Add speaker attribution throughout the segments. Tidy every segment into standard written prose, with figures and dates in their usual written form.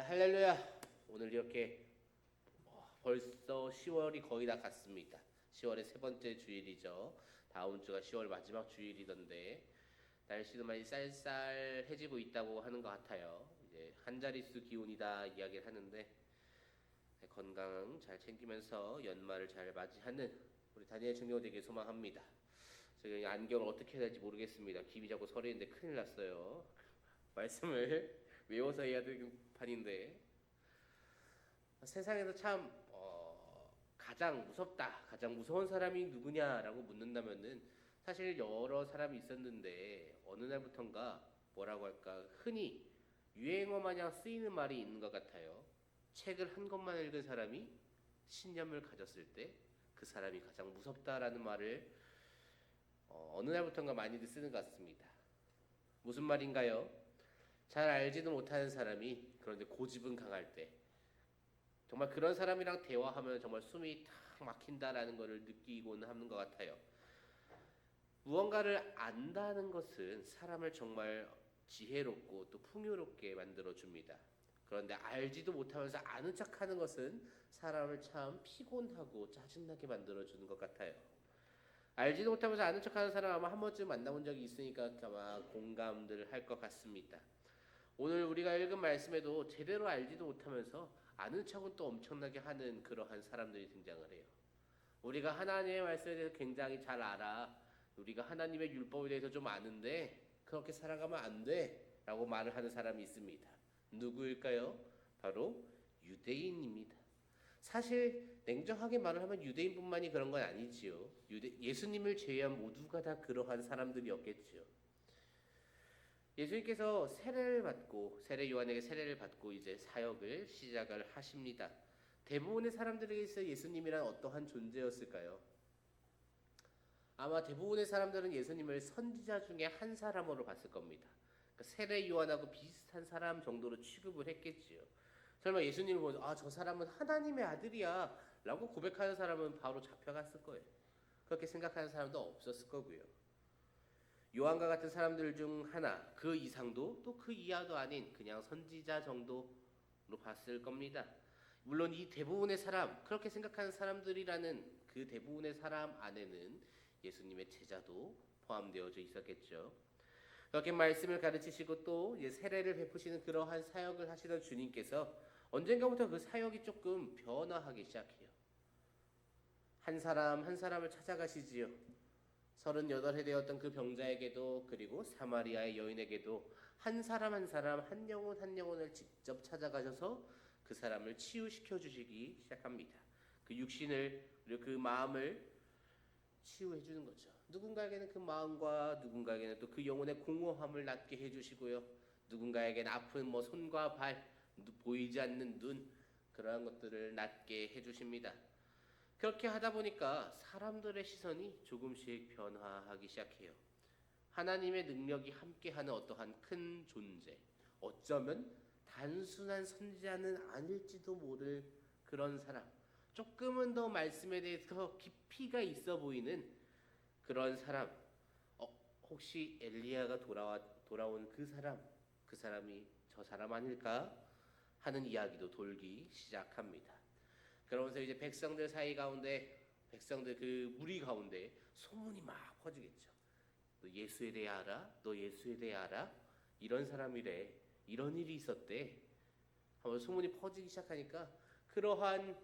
Speaker 1: 할렐루야. 오늘 이렇게 벌써 10월이 거의 다 갔습니다. 10월의 세 번째 주일이죠. 다음 주가 10월 마지막 주일이던데 날씨도 많이 쌀쌀해지고 있다고 하는 것 같아요. 이제 한 자릿수 기온이다 이야기를 하는데 건강 잘 챙기면서 연말을 잘 맞이하는 우리 다니엘 청년이 되길 소망합니다. 제가 안경을 어떻게 해야 될지 모르겠습니다. 김이 자꾸 서리는데 큰일 났어요. 말씀을 외워서 해야 되는 판인데 세상에서 참 가장 무섭다, 가장 무서운 사람이 누구냐라고 묻는다면은 사실 여러 사람이 있었는데 어느 날부턴가 뭐라고 할까 흔히 유행어 마냥 쓰이는 말이 있는 것 같아요. 책을 한 권만 읽은 사람이 신념을 가졌을 때 그 사람이 가장 무섭다라는 말을 어느 날부턴가 많이들 쓰는 것 같습니다. 무슨 말인가요? 잘 알지도 못하는 사람이 그런데 고집은 강할 때 정말 그런 사람이랑 대화하면 정말 숨이 탁 막힌다라는 것을 느끼고는 하는 것 같아요. 무언가를 안다는 것은 사람을 정말 지혜롭고 또 풍요롭게 만들어 줍니다. 그런데 알지도 못하면서 아는 척하는 것은 사람을 참 피곤하고 짜증나게 만들어 주는 것 같아요. 알지도 못하면서 아는 척하는 사람 아마 한 번쯤 만나본 적이 있으니까 아마 공감들 할 것 같습니다. 오늘 우리가 읽은 말씀에도 제대로 알지도 못하면서 아는 척은 또 엄청나게 하는 그러한 사람들이 등장을 해요. 우리가 하나님의 말씀에 대해서 굉장히 잘 알아. 우리가 하나님의 율법에 대해서 좀 아는데 그렇게 살아가면 안 돼. 라고 말을 하는 사람이 있습니다. 누구일까요? 바로 유대인입니다. 사실 냉정하게 말을 하면 유대인뿐만이 그런 건 아니지요. 예수님을 제외한 모두가 다 그러한 사람들이었겠지요. 예수님께서 세례 요한에게 세례를 받고 이제 사역을 시작을 하십니다. 대부분의 사람들에게 있어 예수님이란 어떠한 존재였을까요? 아마 대부분의 사람들은 예수님을 선지자 중에 한 사람으로 봤을 겁니다. 그러니까 세례 요한하고 비슷한 사람 정도로 취급을 했겠지요. 설마 예수님을 보고 저 사람은 하나님의 아들이야 라고 고백하는 사람은 바로 잡혀갔을 거예요. 그렇게 생각하는 사람도 없었을 거고요. 요한과 같은 사람들 중 하나, 그 이상도 또 그 이하도 아닌 그냥 선지자 정도로 봤을 겁니다. 물론 이 대부분의 사람, 그렇게 생각하는 사람들이라는 그 대부분의 사람 안에는 예수님의 제자도 포함되어져 있었겠죠. 그렇게 말씀을 가르치시고 또 세례를 베푸시는 그러한 사역을 하시던 주님께서 언젠가부터 그 사역이 조금 변화하기 시작해요. 한 사람 한 사람을 찾아가시지요. 38해 되었던 그 병자에게도 그리고 사마리아의 여인에게도 한 사람 한 사람 한 영혼 한 영혼을 직접 찾아가셔서 그 사람을 치유시켜 주시기 시작합니다. 그 육신을 그리고 그 마음을 치유해 주는 거죠. 누군가에게는 그 마음과 누군가에게는 또 그 영혼의 공허함을 낫게 해 주시고요. 누군가에게는 아픈 손과 발, 보이지 않는 눈 그러한 것들을 낫게 해 주십니다. 그렇게 하다 보니까 사람들의 시선이 조금씩 변화하기 시작해요. 하나님의 능력이 함께하는 어떠한 큰 존재, 어쩌면 단순한 선지자는 아닐지도 모를 그런 사람, 조금은 더 말씀에 대해서 깊이가 있어 보이는 그런 사람, 혹시 엘리야가 돌아온 그 사람이 저 사람 아닐까 하는 이야기도 돌기 시작합니다. 그러면서 이제 백성들 사이 가운데 백성들 그 무리 가운데 소문이 막 퍼지겠죠. 너 예수에 대해 알아? 너 예수에 대해 알아? 이런 사람이래. 이런 일이 있었대. 한번 소문이 퍼지기 시작하니까 그러한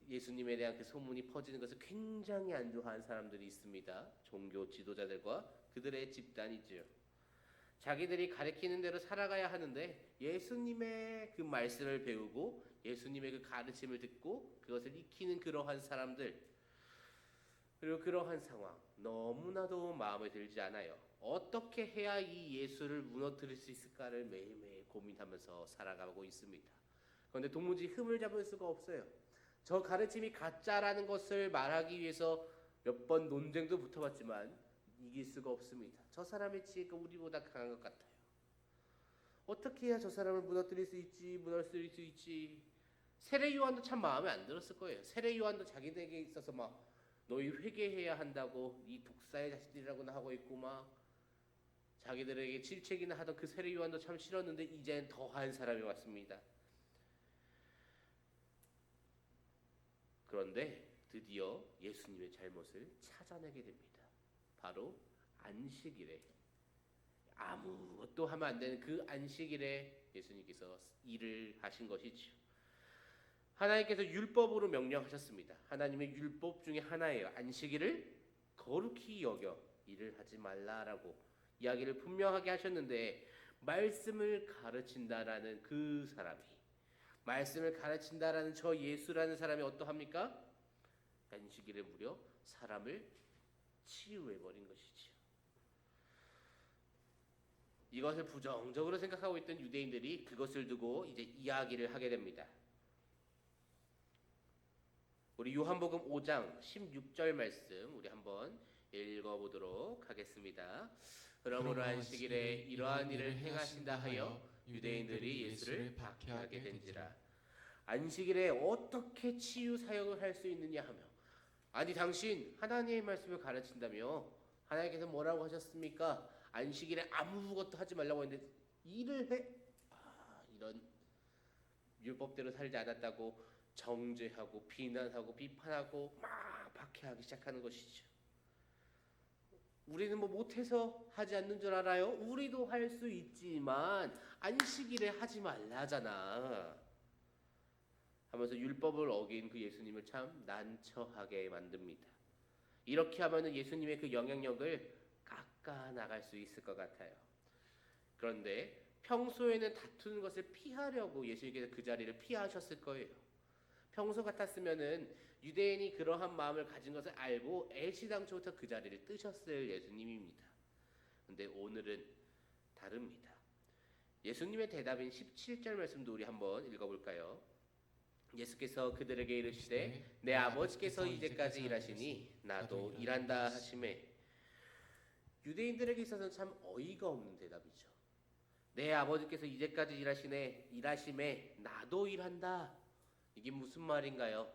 Speaker 1: 예수님에 대한 그 소문이 퍼지는 것을 굉장히 안 좋아하는 사람들이 있습니다. 종교 지도자들과 그들의 집단이죠. 자기들이 가르치는 대로 살아가야 하는데 예수님의 그 말씀을 배우고 예수님의 그 가르침을 듣고 그것을 익히는 그러한 사람들 그리고 그러한 상황 너무나도 마음에 들지 않아요. 어떻게 해야 이 예수를 무너뜨릴 수 있을까를 매일매일 고민하면서 살아가고 있습니다. 그런데 도무지 흠을 잡을 수가 없어요. 저 가르침이 가짜라는 것을 말하기 위해서 몇 번 논쟁도 붙어봤지만 이길 수가 없습니다. 저 사람의 지혜가 우리보다 강한 것 같아요. 어떻게 해야 저 사람을 무너뜨릴 수 있지? 세례 요한도 참 마음에 안 들었을 거예요. 세례 요한도 자기들에게 있어서 막 너희 회개해야 한다고 이 독사의 자식들이라고나 하고 있고 막 자기들에게 질책이나 하던 그 세례 요한도 참 싫었는데 이제는 더한 사람이 왔습니다. 그런데 드디어 예수님의 잘못을 찾아내게 됩니다. 바로 안식일에, 아무것도 하면 안 되는 그 안식일에 예수님께서 일을 하신 것이지요. 하나님께서 율법으로 명령하셨습니다. 하나님의 율법 중에 하나예요. 안식일을 거룩히 여겨 일을 하지 말라라고 이야기를 분명하게 하셨는데, 말씀을 가르친다라는 그 사람이, 말씀을 가르친다라는 저 예수라는 사람이 어떠합니까? 안식일에 무려 사람을 치유해버린 것이지요. 이것을 부정적으로 생각하고 있던 유대인들이 그것을 두고 이제 이야기를 하게 됩니다. 우리 요한복음 5장 16절 말씀 우리 한번 읽어보도록 하겠습니다. 그러므로 안식일에 이러한 일을 행하신다 하여 유대인들이 예수를 박해하게 된지라. 안식일에 어떻게 치유 사역을 할 수 있느냐 하며, 아니 당신 하나님의 말씀을 가르친다며 하나님께서 뭐라고 하셨습니까? 안식일에 아무것도 하지 말라고 했는데 일을 해? 이런 율법대로 살지 않았다고 정죄하고 비난하고 비판하고 막 박해하기 시작하는 것이죠. 우리는 뭐 못해서 하지 않는 줄 알아요? 우리도 할 수 있지만 안식일에 하지 말라잖아 하면서 율법을 어긴 그 예수님을 참 난처하게 만듭니다. 이렇게 하면은 예수님의 그 영향력을 깎아 나갈 수 있을 것 같아요. 그런데 평소에는 다투는 것을 피하려고 예수님께서 그 자리를 피하셨을 거예요. 평소 같았으면은 유대인이 그러한 마음을 가진 것을 알고 애시당초부터 그 자리를 뜨셨을 예수님입니다. 근데 오늘은 다릅니다. 예수님의 대답인 17절 말씀도 우리 한번 읽어볼까요? 예수께서 그들에게 이르시되 내 아버지께서 이제까지 일하시니 나도 일한다 하시매. 유대인들에게 있어서는 참 어이가 없는 대답이죠. 내 아버지께서 이제까지 일하심에 나도 일한다. 이게 무슨 말인가요?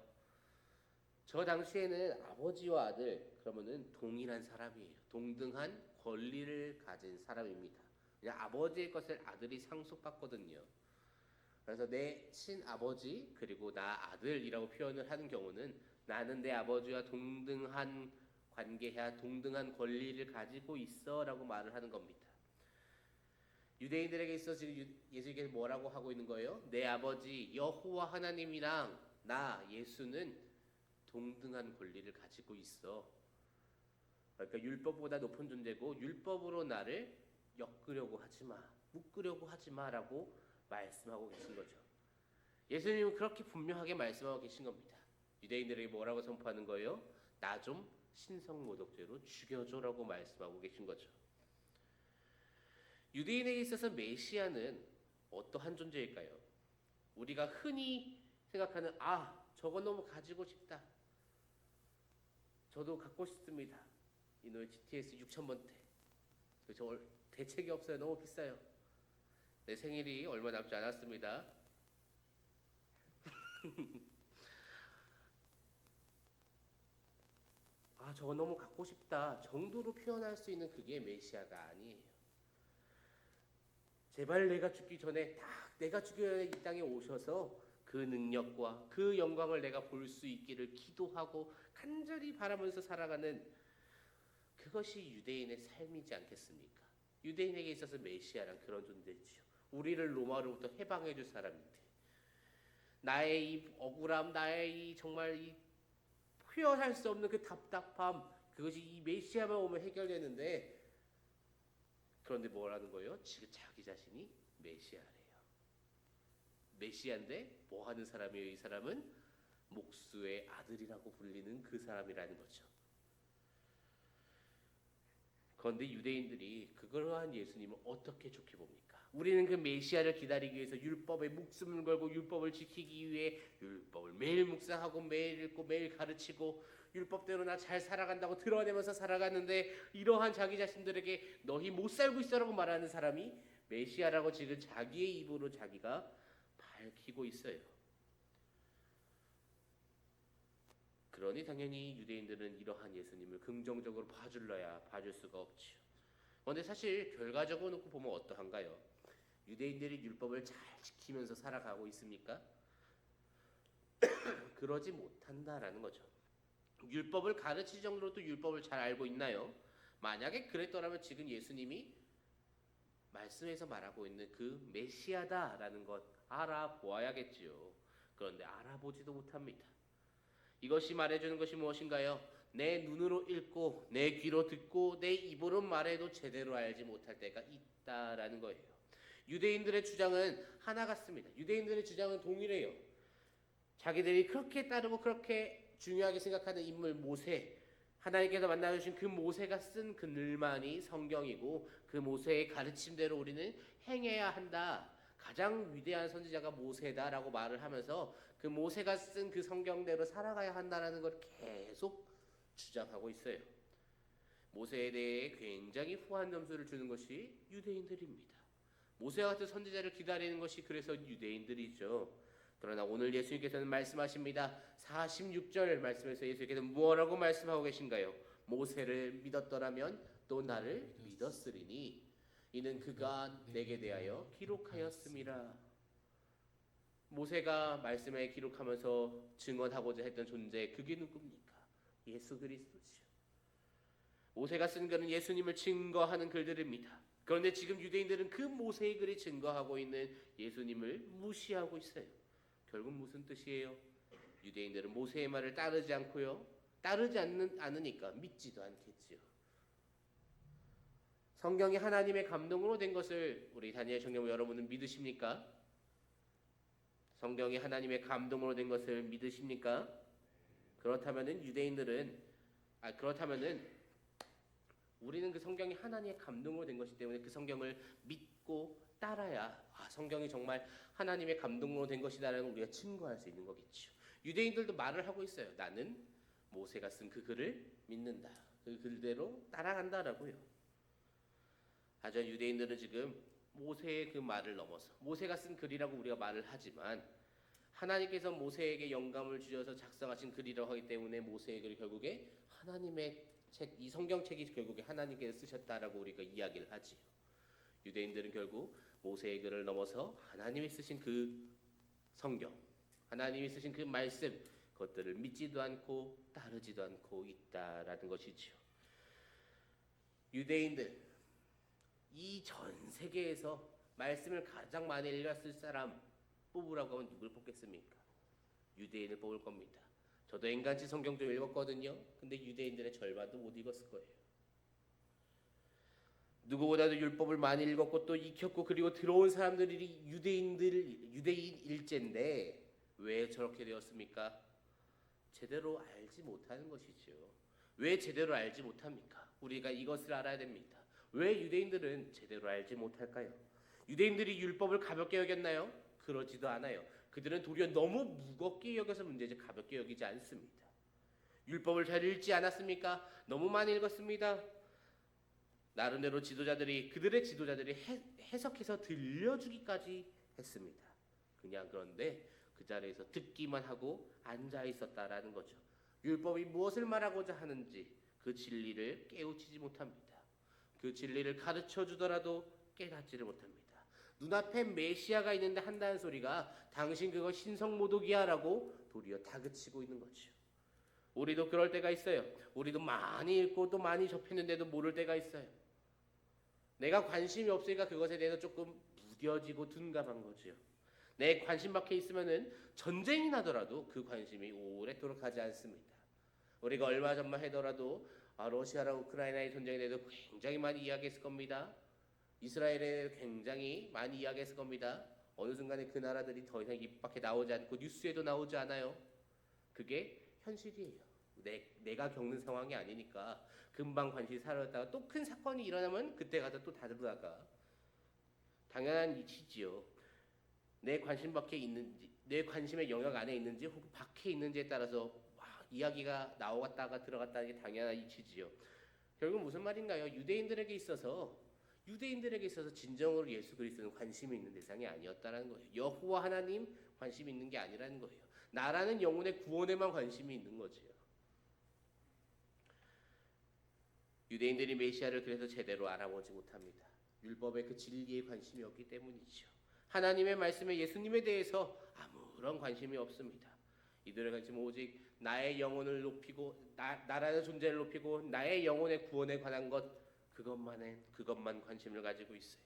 Speaker 1: 저 당시에는 아버지와 아들 그러면은 동일한 사람이에요. 동등한 권리를 가진 사람입니다. 그냥 아버지의 것을 아들이 상속받거든요. 그래서 내 친아버지 그리고 나 아들이라고 표현을 하는 경우는 나는 내 아버지와 동등한 관계야, 동등한 권리를 가지고 있어라고 말을 하는 겁니다. 유대인들에게 있어서 지금 예수님께서 뭐라고 하고 있는 거예요? 내 아버지 여호와 하나님이랑 나 예수는 동등한 권리를 가지고 있어. 그러니까 율법보다 높은 존재고 율법으로 나를 엮으려고 하지 마, 묶으려고 하지 마라고 말씀하고 계신 거죠. 예수님은 그렇게 분명하게 말씀하고 계신 겁니다. 유대인들에게 뭐라고 선포하는 거예요? 나 좀 신성모독죄로 죽여줘라고 말씀하고 계신 거죠. 유대인에게 있어서 메시아는 어떠한 존재일까요? 우리가 흔히 생각하는 저거 너무 가지고 싶다. 저도 갖고 싶습니다. 이놈의 GTS 6000번대. 저 대책이 없어요. 너무 비싸요. 내 생일이 얼마 남지 않았습니다. 저거 너무 갖고 싶다 정도로 표현할 수 있는 그게 메시아가 아니에요. 제발 내가 죽기 전에 내가 죽기 전에 이 땅에 오셔서 그 능력과 그 영광을 내가 볼 수 있기를 기도하고 간절히 바라면서 살아가는 그것이 유대인의 삶이지 않겠습니까? 유대인에게 있어서 메시아란 그런 존재지요. 우리를 로마로부터 해방해 줄 사람인데 나의 이 억울함, 나의 이 정말 이 표현할 수 없는 그 답답함, 그것이 이 메시아만 오면 해결되는데, 그런데 뭐라는 거예요? 지금 자기 자신이 메시아래요. 메시아인데 뭐 하는 사람이에요? 이 사람은 목수의 아들이라고 불리는 그 사람이라는 거죠. 그런데 유대인들이 그러한 예수님을 어떻게 좋게 봅니까? 우리는 그 메시아를 기다리기 위해서 율법에 목숨을 걸고 율법을 지키기 위해 율법을 매일 묵상하고 매일 읽고 매일 가르치고 율법대로 나 잘 살아간다고 드러내면서 살아가는데, 이러한 자기 자신들에게 너희 못 살고 있어라고 말하는 사람이 메시아라고 지금 자기의 입으로 자기가 밝히고 있어요. 그러니 당연히 유대인들은 이러한 예수님을 긍정적으로 봐줄 수가 없죠. 그런데 사실 결과적으로 놓고 보면 어떠한가요? 유대인들이 율법을 잘 지키면서 살아가고 있습니까? 그러지 못한다라는 거죠. 율법을 가르칠 정도로도 율법을 잘 알고 있나요? 만약에 그랬더라면 지금 예수님이 말씀에서 말하고 있는 그 메시아다라는 것 알아보아야겠지요. 그런데 알아보지도 못합니다. 이것이 말해주는 것이 무엇인가요? 내 눈으로 읽고 내 귀로 듣고 내 입으로 말해도 제대로 알지 못할 때가 있다라는 거예요. 유대인들의 주장은 하나 같습니다. 유대인들의 주장은 동일해요. 자기들이 그렇게 따르고 그렇게 중요하게 생각하는 인물 모세, 하나님께서 만나주신 그 모세가 쓴 글만이 성경이고 그 모세의 가르침대로 우리는 행해야 한다. 가장 위대한 선지자가 모세다라고 말을 하면서 그 모세가 쓴 그 성경대로 살아가야 한다라는 걸 계속 주장하고 있어요. 모세에 대해 굉장히 후한 점수를 주는 것이 유대인들입니다. 모세와 같은 선지자를 기다리는 것이 그래서 유대인들이죠. 그러나 오늘 예수님께서는 말씀하십니다. 46절 말씀에서 예수님께서는 무엇라고 말씀하고 계신가요? 모세를 믿었더라면 또 나를 믿었으리니 이는 그가 내게 대하여 기록하였음이라. 모세가 말씀에 기록하면서 증언하고자 했던 존재, 그게 누굽니까? 예수 그리스도죠. 모세가 쓴 글은 예수님을 증거하는 글들입니다. 그런데 지금 유대인들은 그 모세의 글이 증거하고 있는 예수님을 무시하고 있어요. 결국 무슨 뜻이에요? 유대인들은 모세의 말을 따르지 않고요. 따르지 않으니까 믿지도 않겠지요. 성경이 하나님의 감동으로 된 것을 우리 다니엘 청년부 여러분은 믿으십니까? 성경이 하나님의 감동으로 된 것을 믿으십니까? 그렇다면은 우리는 그 성경이 하나님의 감동으로 된 것이기 때문에 그 성경을 믿고 따라야 성경이 정말 하나님의 감동으로 된 것이다라는 우리가 증거할 수 있는 거겠죠. 유대인들도 말을 하고 있어요. 나는 모세가 쓴 그 글을 믿는다. 그 글대로 따라간다라고요. 하지만 유대인들은 지금 모세의 그 말을 넘어서 모세가 쓴 글이라고 우리가 말을 하지만 하나님께서 모세에게 영감을 주셔서 작성하신 글이라고 하기 때문에 모세의 글이 결국에 하나님의 책, 이 성경책이 결국에 하나님께서 쓰셨다라고 우리가 이야기를 하지요. 유대인들은 결국 모세의 글을 넘어서 하나님이 쓰신 그 성경, 하나님이 쓰신 그 말씀, 그것들을 믿지도 않고 따르지도 않고 있다라는 것이지요. 유대인들, 이 전 세계에서 말씀을 가장 많이 읽었을 사람 뽑으라고 하면 누굴 뽑겠습니까? 유대인을 뽑을 겁니다. 저도 엔간치 성경 좀 읽었거든요. 근데 유대인들의 절반도 못 읽었을 거예요. 누구보다도 율법을 많이 읽었고 또 익혔고 그리고 들어온 사람들이 유대인 일제인데 왜 저렇게 되었습니까? 제대로 알지 못하는 것이죠. 왜 제대로 알지 못합니까? 우리가 이것을 알아야 됩니다. 왜 유대인들은 제대로 알지 못할까요? 유대인들이 율법을 가볍게 여겼나요? 그러지도 않아요. 그들은 도리어 너무 무겁게 여겨서 문제지 가볍게 여기지 않습니다. 율법을 잘 읽지 않았습니까? 너무 많이 읽었습니다. 나름대로 그들의 지도자들이 해석해서 들려주기까지 했습니다. 그냥 그런데 그 자리에서 듣기만 하고 앉아 있었다라는 거죠. 율법이 무엇을 말하고자 하는지 그 진리를 깨우치지 못합니다. 그 진리를 가르쳐 주더라도 깨닫지를 못합니다. 눈앞에 메시아가 있는데 한다는 소리가 당신 그거 신성모독이야라고 도리어 다그치고 있는 거죠. 우리도 그럴 때가 있어요. 우리도 많이 읽고 또 많이 접했는데도 모를 때가 있어요. 내가 관심이 없으니까 그것에 대해서 조금 무뎌지고 둔감한 거죠. 내 관심 밖에 있으면은 전쟁이 나더라도 그 관심이 오랫도록 가지 않습니다. 우리가 얼마 전만 하더라도 러시아랑 우크라이나의 전쟁에 대해서 굉장히 많이 이야기했을 겁니다. 이스라엘에 대해서 굉장히 많이 이야기했을 겁니다. 어느 순간에 그 나라들이 더 이상 입 밖에 나오지 않고 뉴스에도 나오지 않아요. 그게 현실이에요. 내가 겪는 상황이 아니니까 금방 관심이 사라졌다가 또 큰 사건이 일어나면 그때 가서 또 다르다가 당연한 이치지요. 내 관심 밖에 있는지, 내 관심의 영역 안에 있는지 혹은 밖에 있는지에 따라서 이야기가 나왔다가 들어갔다는 게 당연한 이치지요. 결국 무슨 말인가요? 유대인들에게 있어서 진정으로 예수 그리스도는 관심이 있는 대상이 아니었다는 거예요. 여호와 하나님 관심이 있는 게 아니라는 거예요. 나라는 영혼의 구원에만 관심이 있는 거지요. 유대인들이 메시아를 그래서 제대로 알아보지 못합니다. 율법의 그 진리에 관심이 없기 때문이죠. 하나님의 말씀에 예수님에 대해서 아무런 관심이 없습니다. 이들은 지금 오직 나의 영혼을 높이고 나라는 존재를 높이고 나의 영혼의 구원에 관한 그것만 관심을 가지고 있어요.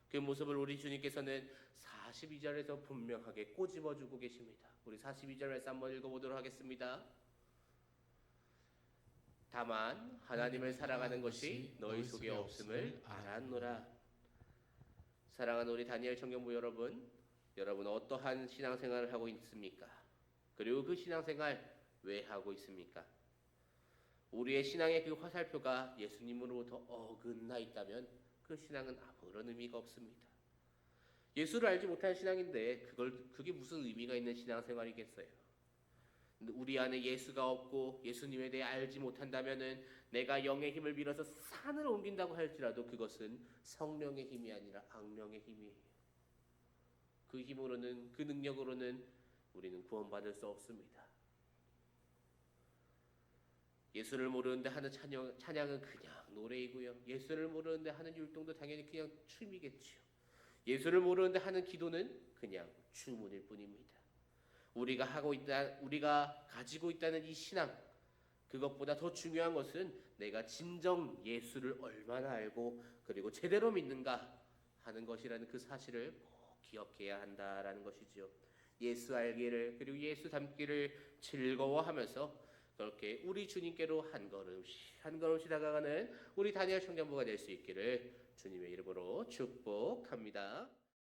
Speaker 1: 그 모습을 우리 주님께서는 42절에서 분명하게 꼬집어주고 계십니다. 우리 42절 말씀 한번 읽어보도록 하겠습니다. 다만 하나님을 사랑하는 것이 너희 속에 없음을 알았노라. 사랑하는 우리 다니엘 청년부 여러분, 여러분은 어떠한 신앙생활을 하고 있습니까? 그리고 그 신앙생활 왜 하고 있습니까? 우리의 신앙의 그 화살표가 예수님으로부터 어긋나 있다면 그 신앙은 아무런 의미가 없습니다. 예수를 알지 못한 신앙인데 그게 무슨 의미가 있는 신앙생활이겠어요? 우리 안에 예수가 없고 예수님에 대해 알지 못한다면은 내가 영의 힘을 빌어서 산을 옮긴다고 할지라도 그것은 성령의 힘이 아니라 악령의 힘이에요. 그 힘으로는, 그 능력으로는 우리는 구원받을 수 없습니다. 예수를 모르는데 하는 찬양은 그냥 노래이고요. 예수를 모르는데 하는 율동도 당연히 그냥 춤이겠지요. 예수를 모르는데 하는 기도는 그냥 주문일 뿐입니다. 우리가 가지고 있다는 이 신앙, 그것보다 더 중요한 것은 내가 진정 예수를 얼마나 알고 그리고 제대로 믿는가 하는 것이라는 그 사실을 꼭 기억해야 한다라는 것이죠. 예수 알기를 그리고 예수 닮기를 즐거워하면서 그렇게 우리 주님께로 한 걸음씩 다가가는 우리 다니엘 청년부가 될 수 있기를 주님의 이름으로 축복합니다.